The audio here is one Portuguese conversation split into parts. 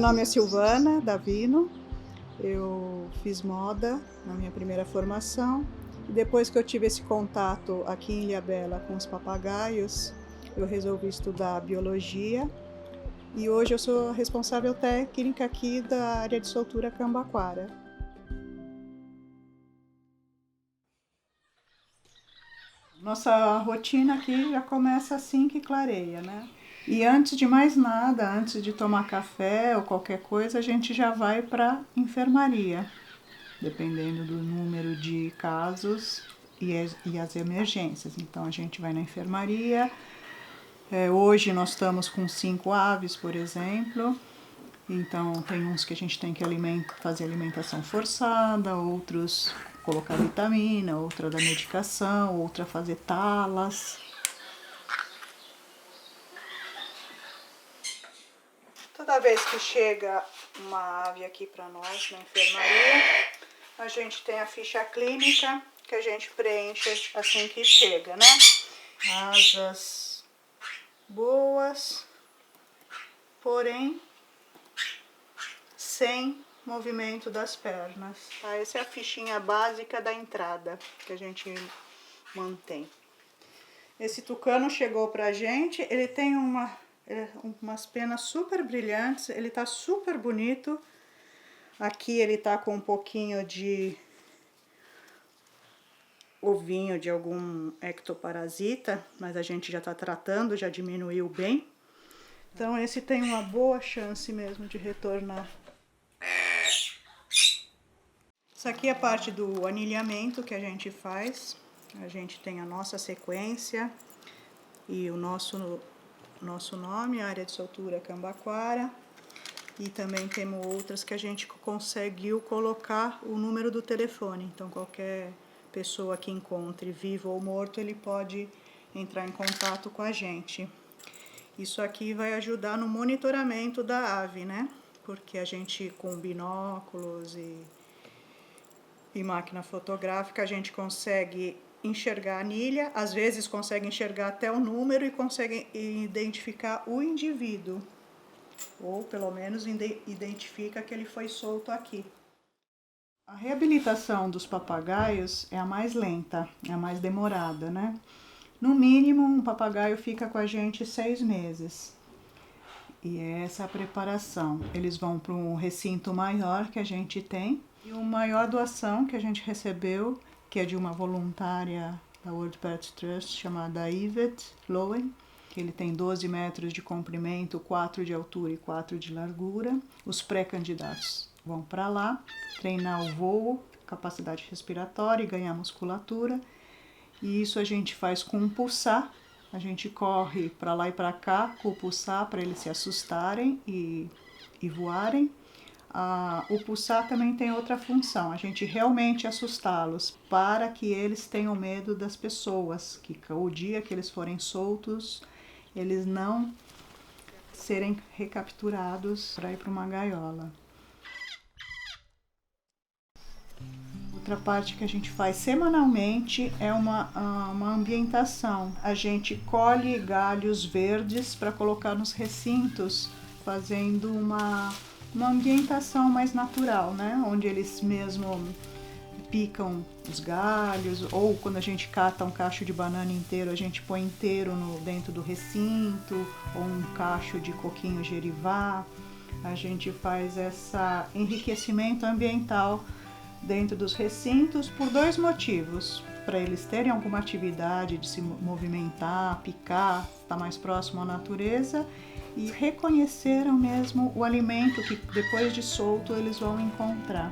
nome é Silvana Davino, eu fiz moda na minha primeira formação e depois que eu tive esse contato aqui em Ilhabela com os papagaios, eu resolvi estudar biologia e hoje eu sou responsável técnica aqui da área de soltura Cambaquara. Nossa rotina aqui já começa assim que clareia, né? E antes de mais nada, antes de tomar café ou qualquer coisa, a gente já vai para enfermaria, dependendo do número de casos e as emergências. Então a gente vai na enfermaria. Hoje nós estamos com 5 aves, por exemplo. Então tem uns que a gente tem que fazer alimentação forçada, outros colocar vitamina, outra da medicação, outra fazer talas. Toda vez que chega uma ave aqui para nós na enfermaria, a gente tem a ficha clínica que a gente preenche assim que chega, né? Asas boas, porém sem movimento das pernas. Tá? Essa é a fichinha básica da entrada que a gente mantém. Esse tucano chegou pra gente, ele tem umas penas super brilhantes, ele tá super bonito. Aqui ele tá com um pouquinho de ovinho de algum ectoparasita, mas a gente já tá tratando, já diminuiu bem. Então esse tem uma boa chance mesmo de retornar. Isso aqui é a parte do anilhamento que a gente faz. A gente tem a nossa sequência e o nosso nome, área de soltura Cambaquara. E também temos outras que a gente conseguiu colocar o número do telefone. Então qualquer pessoa que encontre, vivo ou morto, ele pode entrar em contato com a gente. Isso aqui vai ajudar no monitoramento da ave, né? Porque a gente com binóculos e máquina fotográfica a gente consegue enxergar a anilha, às vezes consegue enxergar até o número e consegue identificar o indivíduo, ou pelo menos identifica que ele foi solto aqui. A reabilitação dos papagaios é a mais lenta, é a mais demorada, né? No mínimo, um papagaio fica com a gente 6 meses. E essa é a preparação. Eles vão para um recinto maior que a gente tem. E uma maior doação que a gente recebeu, que é de uma voluntária da World Pet Trust, chamada Yvette Lowen, que ele tem 12 metros de comprimento, 4 de altura e 4 de largura. Os pré-candidatos vão para lá, treinar o voo, capacidade respiratória e ganhar musculatura. E isso a gente faz com um pulsar. A gente corre para lá e para cá com o pulsar para eles se assustarem e voarem. O pulsar também tem outra função, a gente realmente assustá-los para que eles tenham medo das pessoas, que o dia que eles forem soltos, eles não serem recapturados para ir para uma gaiola. Outra parte que a gente faz semanalmente é uma ambientação. A gente colhe galhos verdes para colocar nos recintos, fazendo uma ambientação mais natural, né? Onde eles mesmo picam os galhos, ou quando a gente cata um cacho de banana inteiro, a gente põe inteiro dentro do recinto, ou um cacho de coquinho gerivá. A gente faz esse enriquecimento ambiental dentro dos recintos por 2 motivos: para eles terem alguma atividade de se movimentar, picar, estar mais próximo à natureza, e reconheceram mesmo o alimento que depois de solto eles vão encontrar.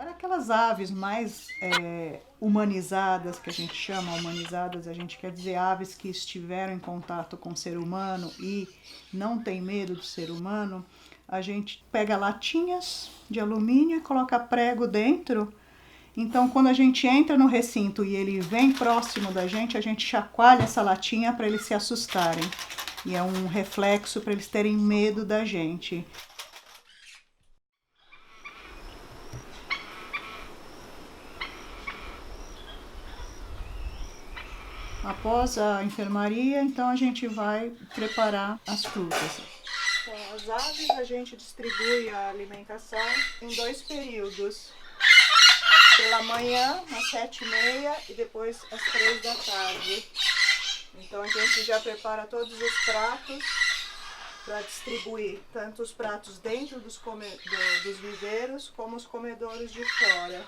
Aquelas aves mais humanizadas, que a gente chama humanizadas, a gente quer dizer aves que estiveram em contato com o ser humano e não tem medo do ser humano, A gente pega latinhas de alumínio e coloca prego dentro. Então, quando a gente entra no recinto e ele vem próximo da gente, a gente chacoalha essa latinha para eles se assustarem. E é um reflexo para eles terem medo da gente. Após a enfermaria, então a gente vai preparar as frutas. Então, as aves a gente distribui a alimentação em 2 períodos. Pela manhã, às 7h30 e depois às 3 da tarde. Então a gente já prepara todos os pratos para distribuir, tanto os pratos dentro dos viveiros como os comedouros de fora.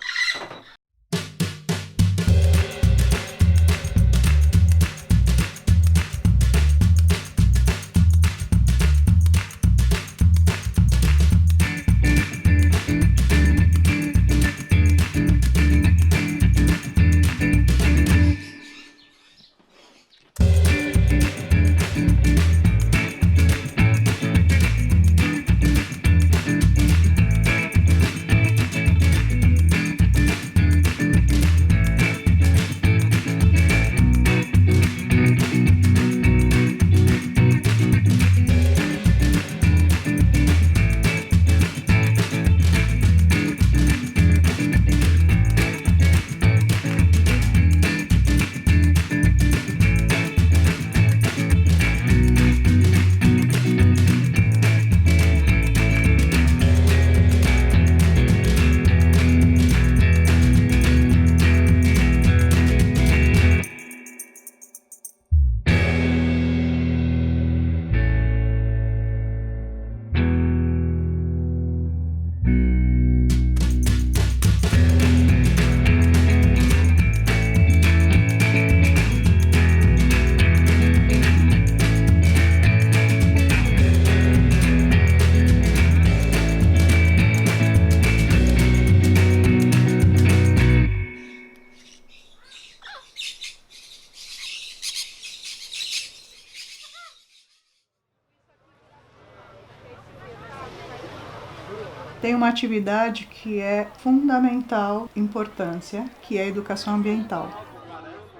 Tem uma atividade que é fundamental importância, que é a educação ambiental.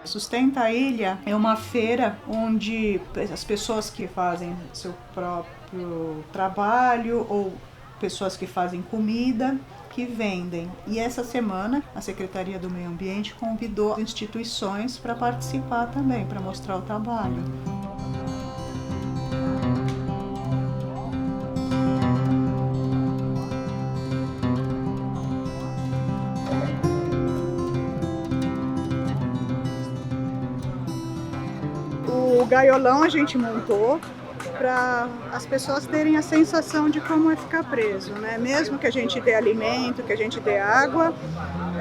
Sustenta a Ilha é uma feira onde as pessoas que fazem seu próprio trabalho ou pessoas que fazem comida, que vendem. E essa semana a Secretaria do Meio Ambiente convidou instituições para participar também, para mostrar o trabalho. O gaiolão a gente montou para as pessoas terem a sensação de como é ficar preso, né? Mesmo que a gente dê alimento, que a gente dê água,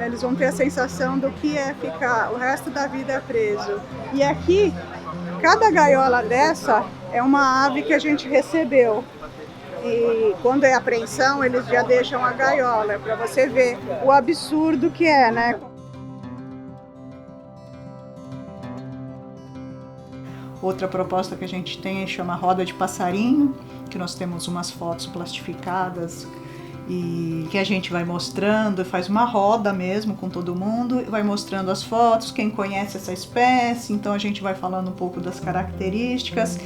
eles vão ter a sensação do que é ficar o resto da vida preso. E aqui, cada gaiola dessa é uma ave que a gente recebeu. E quando é apreensão, eles já deixam a gaiola, para você ver o absurdo que é, né? Outra proposta que a gente tem chama Roda de Passarinho, que nós temos umas fotos plastificadas e que a gente vai mostrando, faz uma roda mesmo com todo mundo, vai mostrando as fotos, quem conhece essa espécie, então a gente vai falando um pouco das características.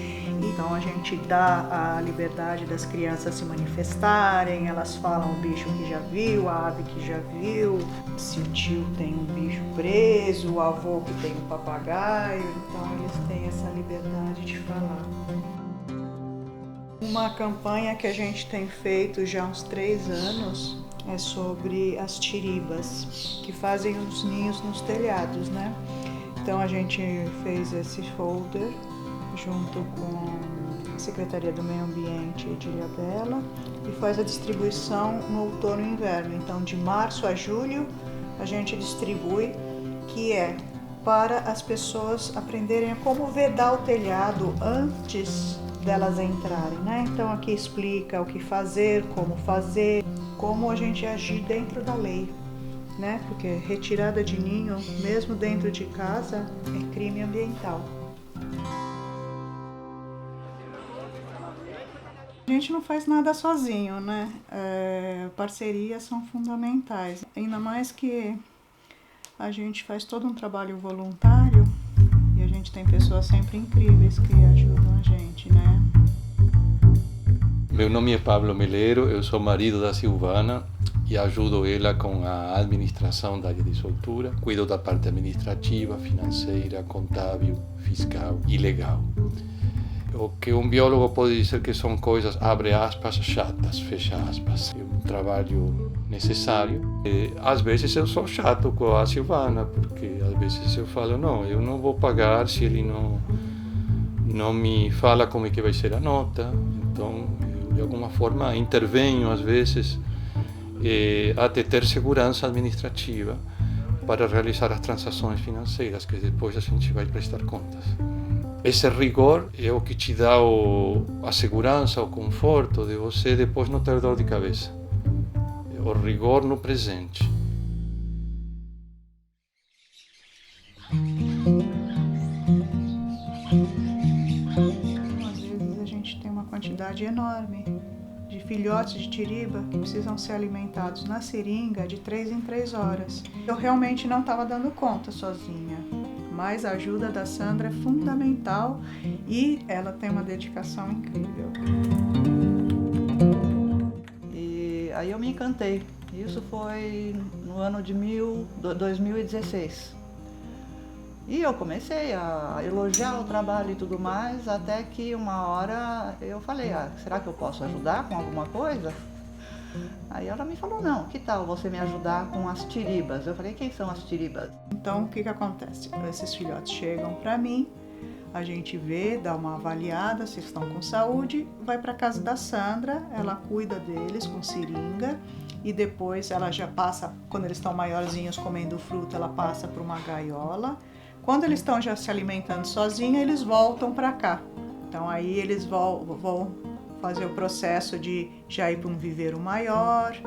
Então a gente dá a liberdade das crianças se manifestarem, elas falam o bicho que já viu, a ave que já viu, se o tio tem um bicho preso, o avô que tem um papagaio, então eles têm essa liberdade de falar. Uma campanha que a gente tem feito já há uns 3 anos é sobre as tiribas, que fazem os ninhos nos telhados, né? Então a gente fez esse folder junto com a Secretaria do Meio Ambiente de Ilhabela e faz a distribuição no outono e inverno. Então, de março a julho, a gente distribui, que é para as pessoas aprenderem a como vedar o telhado antes delas entrarem, né? Então, aqui explica o que fazer, como a gente agir dentro da lei, né? Porque retirada de ninho, mesmo dentro de casa, é crime ambiental. A gente não faz nada sozinho, né? Parcerias são fundamentais. Ainda mais que a gente faz todo um trabalho voluntário e a gente tem pessoas sempre incríveis que ajudam a gente, né? Meu nome é Pablo Melero, eu sou marido da Silvana e ajudo ela com a administração da área de soltura. Cuido da parte administrativa, financeira, contábil, fiscal e legal. O que um biólogo pode dizer que são coisas, abre aspas, chatas, fecha aspas. É um trabalho necessário. E, às vezes eu sou chato com a Silvana, porque às vezes eu falo, não, eu não vou pagar se ele não me fala como é que vai ser a nota. Então, eu, de alguma forma, intervenho às vezes até ter segurança administrativa para realizar as transações financeiras, que depois a gente vai prestar contas. Esse rigor é o que te dá a segurança, o conforto de você depois não ter dor de cabeça. O rigor no presente. Às vezes a gente tem uma quantidade enorme de filhotes de tiriba que precisam ser alimentados na seringa de 3 em 3 horas. Eu realmente não estava dando conta sozinha, mas a ajuda da Sandra é fundamental e ela tem uma dedicação incrível. E aí eu me encantei. Isso foi no ano de 2016. E eu comecei a elogiar o trabalho e tudo mais, até que uma hora eu falei, será que eu posso ajudar com alguma coisa? Aí ela me falou, não, que tal você me ajudar com as tiribas? Eu falei, quem são as tiribas? Então, o que acontece? Esses filhotes chegam para mim, a gente vê, dá uma avaliada se estão com saúde, vai para casa da Sandra, ela cuida deles com seringa e depois ela já passa, quando eles estão maiorzinhos comendo fruta, ela passa para uma gaiola. Quando eles estão já se alimentando sozinhos, eles voltam para cá. Então aí eles vão fazer o processo de já ir para um viveiro maior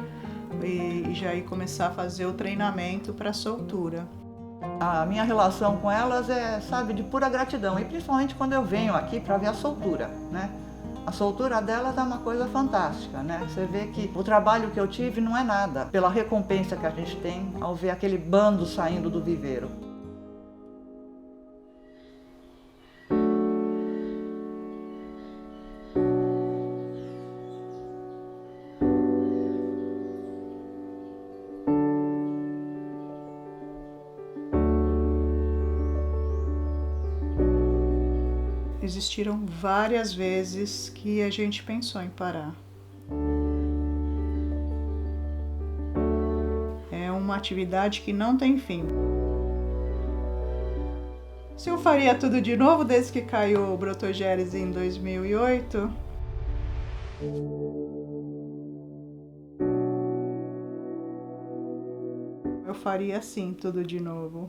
e já ir começar a fazer o treinamento para a soltura. A minha relação com elas é, sabe, de pura gratidão, e principalmente quando eu venho aqui para ver a soltura, né? A soltura delas é uma coisa fantástica, né? Você vê que o trabalho que eu tive não é nada pela recompensa que a gente tem ao ver aquele bando saindo do viveiro. Existiram várias vezes que a gente pensou em parar. É uma atividade que não tem fim. Se eu faria tudo de novo desde que caiu o Brotogérise em 2008, eu faria sim tudo de novo.